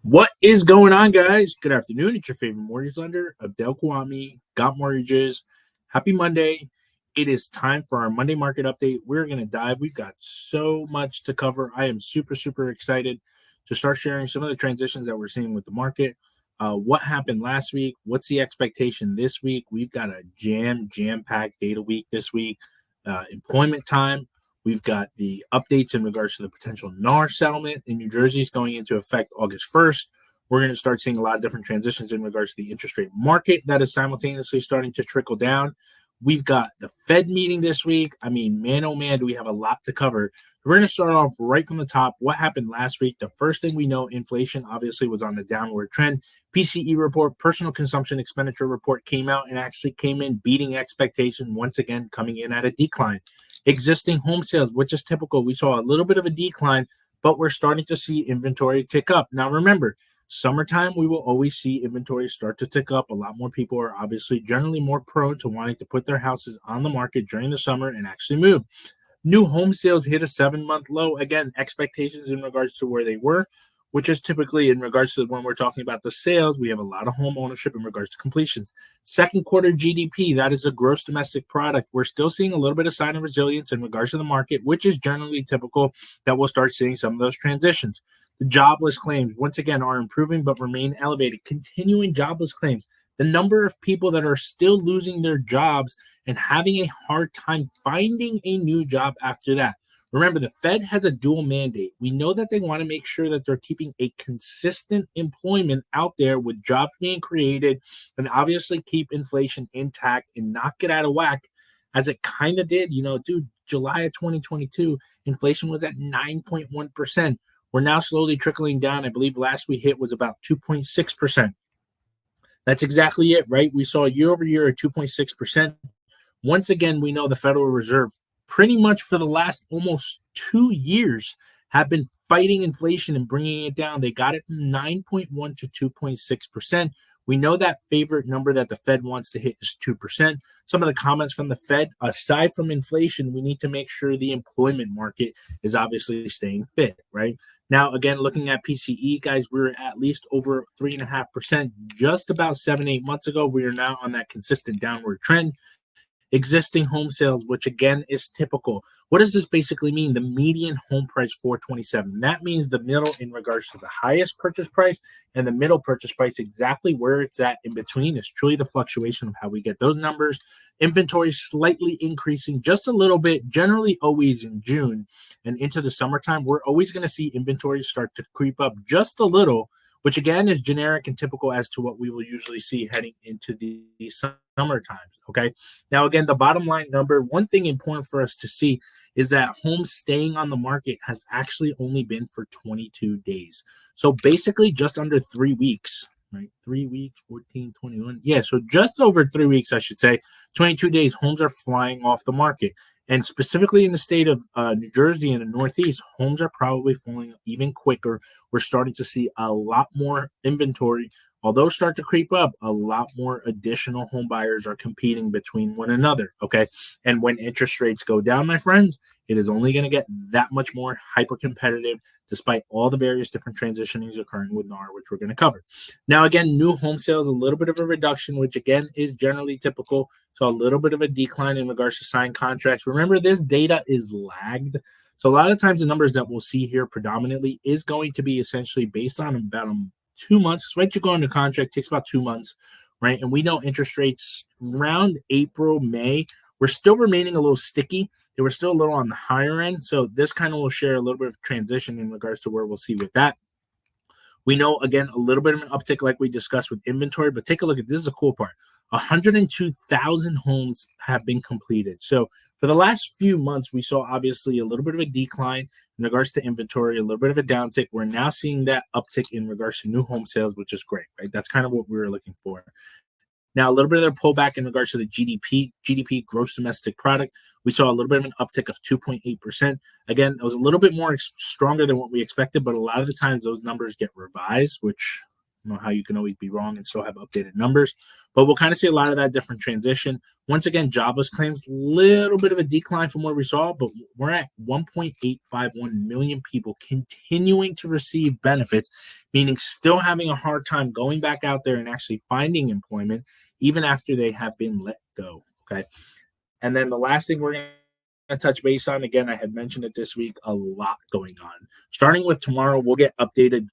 What is going on, guys? Good afternoon. It's your favorite mortgage lender, Abdel Kwame, Got Mortgages. Happy Monday. It is time for our Monday market update. We're going to dive. We've got so much to cover. I am super excited to start sharing some of the transitions that we're seeing with the market. What happened last week? What's the expectation this week? We've got a jam-packed data week this week. Employment time. We've got the updates in regards to the potential NAR settlement in New Jersey is going into effect August 1st. We're going to start seeing a lot of different transitions in regards to the interest rate market that is simultaneously starting to trickle down. We've got the Fed meeting this week. I mean, man, oh man, do we have a lot to cover. We're going to start off right from the top. What happened last week? The first thing we know, inflation obviously was on the downward trend. PCE report, personal consumption expenditure report came out and actually came in beating expectation, once again coming in at a decline. Existing home sales, which is typical. We saw a little bit of a decline, but we're starting to see inventory tick up. Now, remember, summertime, we will always see inventory start to tick up. A lot more people are obviously generally more prone to wanting to put their houses on the market during the summer and actually move. New home sales hit a 7-month low. Again, expectations in regards to where they were, which is typically in regards to when we're talking about the sales, we have a lot of home ownership in regards to completions. Second quarter GDP, that is a gross domestic product. We're still seeing a little bit of sign of resilience in regards to the market, which is generally typical that we'll start seeing some of those transitions. The jobless claims, once again, are improving but remain elevated. Continuing jobless claims, the number of people that are still losing their jobs and having a hard time finding a new job after that. Remember, the Fed has a dual mandate. We know that they want to make sure that they're keeping a consistent employment out there with jobs being created and obviously keep inflation intact and not get out of whack as it kind of did. July of 2022, inflation was at 9.1%. We're now slowly trickling down. I believe last we hit was about 2.6%. That's exactly it, right? We saw year over year at 2.6%. Once again, we know the Federal Reserve pretty much for the last almost 2 years have been fighting inflation and bringing it down. They got it from 9.1 to 2.6%. We know that favorite number that the Fed wants to hit is 2%. Some of the comments from the Fed, aside from inflation, we need to make sure the employment market is obviously staying fit, right? Now, again, looking at PCE, guys, we were at least over 3.5% just about 7-8 months ago. We are now on that consistent downward trend. Existing home sales, which again is typical. What does this basically mean? The median home price, $427. That means the middle in regards to the highest purchase price and the middle purchase price, exactly where it's at in between is truly the fluctuation of how we get those numbers. Inventory slightly increasing just a little bit, generally always in June and into the summertime. We're always going to see inventory start to creep up just a little, which again is generic and typical as to what we will usually see heading into the summer times. Okay. Now, again, the bottom line number, one thing important for us to see is that homes staying on the market has actually only been for 22 days. So basically just under 3 weeks, right? 3 weeks, 14, 21. Yeah. So just over 3 weeks, I should say, 22 days, homes are flying off the market. And specifically in the state of New Jersey and the Northeast, homes are probably falling even quicker. We're starting to see a lot more inventory. Although start to creep up, a lot more additional home buyers are competing between one another, okay? And when interest rates go down, my friends, it is only going to get that much more hyper-competitive despite all the various different transitionings occurring with NAR, which we're going to cover. Now, again, new home sales, a little bit of a reduction, which again is generally typical. So a little bit of a decline in regards to signed contracts. Remember, this data is lagged. So a lot of times the numbers that we'll see here predominantly is going to be essentially based on about 2 months. Right, you go into contract, takes about 2 months, right? And we know interest rates around April, May, we're still remaining a little sticky. They were still a little on the higher end. So this kind of will share a little bit of transition in regards to where we'll see with that. We know, again, a little bit of an uptick like we discussed with inventory, but take a look at this is a cool part. 102,000 homes have been completed. So for the last few months, we saw obviously a little bit of a decline in regards to inventory, a little bit of a downtick. We're now seeing that uptick in regards to new home sales, which is great, right? That's kind of what we were looking for. Now, a little bit of a pullback in regards to the GDP, gross domestic product. We saw a little bit of an uptick of 2.8%. Again, that was a little bit more stronger than what we expected, but a lot of the times those numbers get revised, which I don't know how you can always be wrong and still have updated numbers, but we'll kind of see a lot of that different transition. Once again, jobless claims, little bit of a decline from where we saw, but we're at 1.851 million people continuing to receive benefits, meaning still having a hard time going back out there and actually finding employment, even after they have been let go. Okay. And then the last thing we're going to touch base on, again, I had mentioned it this week, a lot going on. Starting with tomorrow, we'll get updated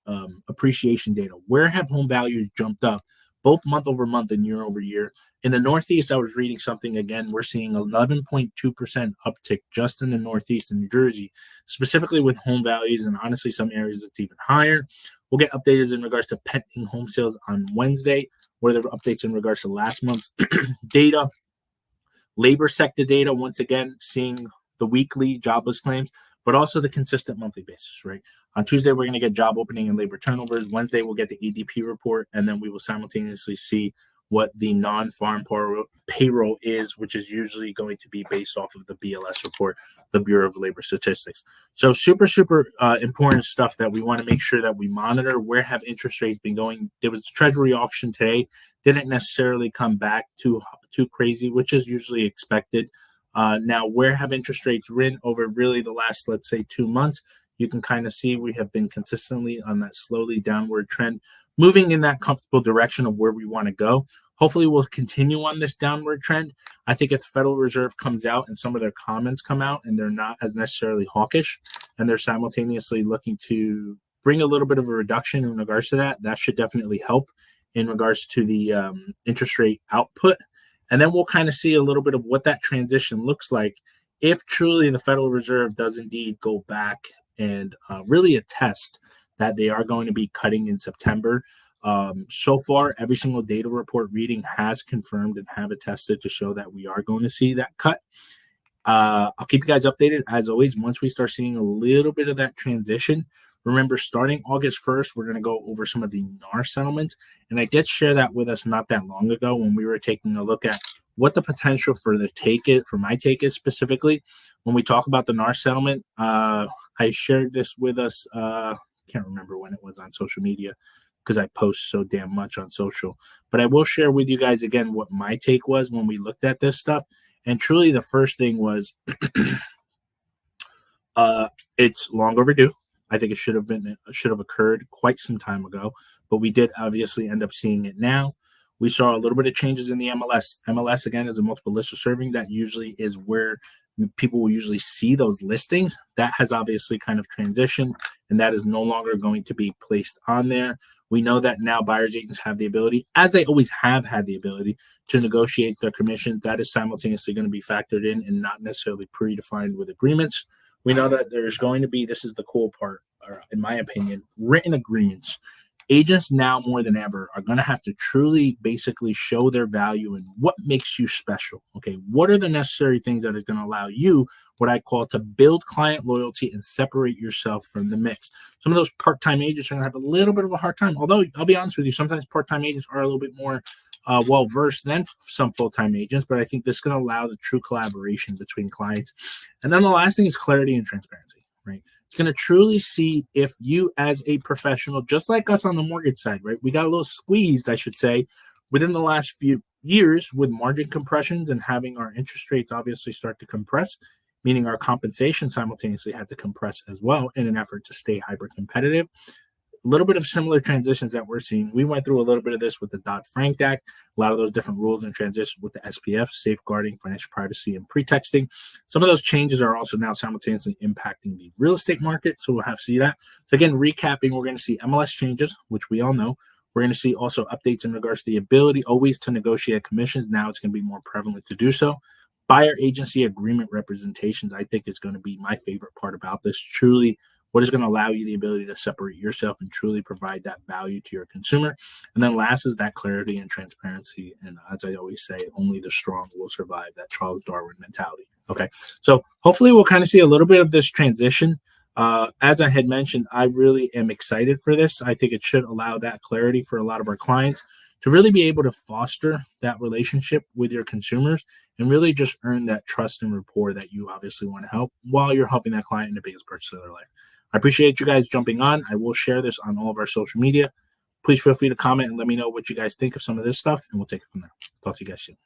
appreciation data. Where have home values jumped up, both month over month and year over year? In the Northeast, I was reading something again. We're seeing 11.2% uptick just in the Northeast and New Jersey, specifically with home values. And honestly, some areas it's even higher. We'll get updated in regards to pending home sales on Wednesday. What are the updates in regards to last month's data? Labor sector data, once again, seeing the weekly jobless claims, but also the consistent monthly basis, right? On Tuesday, we're going to get job opening and labor turnovers. Wednesday, we'll get the ADP report, and then we will simultaneously see what the non-farm payroll is, which is usually going to be based off of the BLS report, the Bureau of Labor Statistics. So super, super important stuff that we want to make sure that we monitor. Where have interest rates been going? There was a Treasury auction today. Didn't necessarily come back too crazy, which is usually expected. Now, where have interest rates risen over really the last, let's say, 2 months? You can kind of see we have been consistently on that slowly downward trend, moving in that comfortable direction of where we want to go. Hopefully, we'll continue on this downward trend. I think if the Federal Reserve comes out and some of their comments come out and they're not as necessarily hawkish and they're simultaneously looking to bring a little bit of a reduction in regards to that, that should definitely help in regards to the interest rate output. And then we'll kind of see a little bit of what that transition looks like if truly the Federal Reserve does indeed go back and really attest that they are going to be cutting in September. So far, every single data report reading has confirmed and have attested to show that we are going to see that cut. I'll keep you guys updated, as always, once we start seeing a little bit of that transition. Remember, starting August 1st, we're going to go over some of the NAR settlements. And I did share that with us not that long ago when we were taking a look at what the potential for my take is specifically. When we talk about the NAR settlement, I shared this with us, can't remember when it was on social media because I post so damn much on social. But I will share with you guys again what my take was when we looked at this stuff. And truly the first thing was it's long overdue. I think it should have occurred quite some time ago, but we did obviously end up seeing it now. We saw a little bit of changes in the MLS. MLS, again, is a multiple lister serving. That usually is where people will usually see those listings. That has obviously kind of transitioned, and that is no longer going to be placed on there. We know that now buyer's agents have the ability, as they always have had the ability, to negotiate their commissions. That is simultaneously going to be factored in and not necessarily predefined with agreements. We know that there's going to be, this is the cool part, or in my opinion, written agreements. Agents now more than ever are going to have to truly basically show their value and what makes you special. Okay, what are the necessary things that are going to allow you, what I call, to build client loyalty and separate yourself from the mix? Some of those part-time agents are going to have a little bit of a hard time. Although I'll be honest with you, sometimes part-time agents are a little bit more well-versed than some full-time agents, but I think this is going to allow the true collaboration between clients. And then the last thing is clarity and transparency, right? It's going to truly see if you as a professional, just like us on the mortgage side, right? We got a little squeezed, I should say, within the last few years with margin compressions and having our interest rates obviously start to compress, meaning our compensation simultaneously had to compress as well in an effort to stay hyper competitive. A little bit of similar transitions that we're seeing. We went through a little bit of this with the Dodd-Frank Act, a lot of those different rules and transitions with the SPF, safeguarding financial privacy and pretexting. Some of those changes are also now simultaneously impacting the real estate market, so we'll have to see that. So again, recapping, we're going to see MLS changes, which we all know. We're going to see also updates in regards to the ability always to negotiate commissions. Now it's going to be more prevalent to do so. Buyer agency agreement representations, I think, is going to be my favorite part about this. Truly, what is going to allow you the ability to separate yourself and truly provide that value to your consumer. And then last is that clarity and transparency. And as I always say, only the strong will survive, that Charles Darwin mentality. Okay, so hopefully we'll kind of see a little bit of this transition. As I had mentioned, I really am excited for this. I think it should allow that clarity for a lot of our clients to really be able to foster that relationship with your consumers and really just earn that trust and rapport that you obviously want to help while you're helping that client in the biggest purchase of their life. I appreciate you guys jumping on. I will share this on all of our social media. please feel free to comment and let me know what you guys think of some of this stuff, and we'll take it from there. Talk to you guys soon.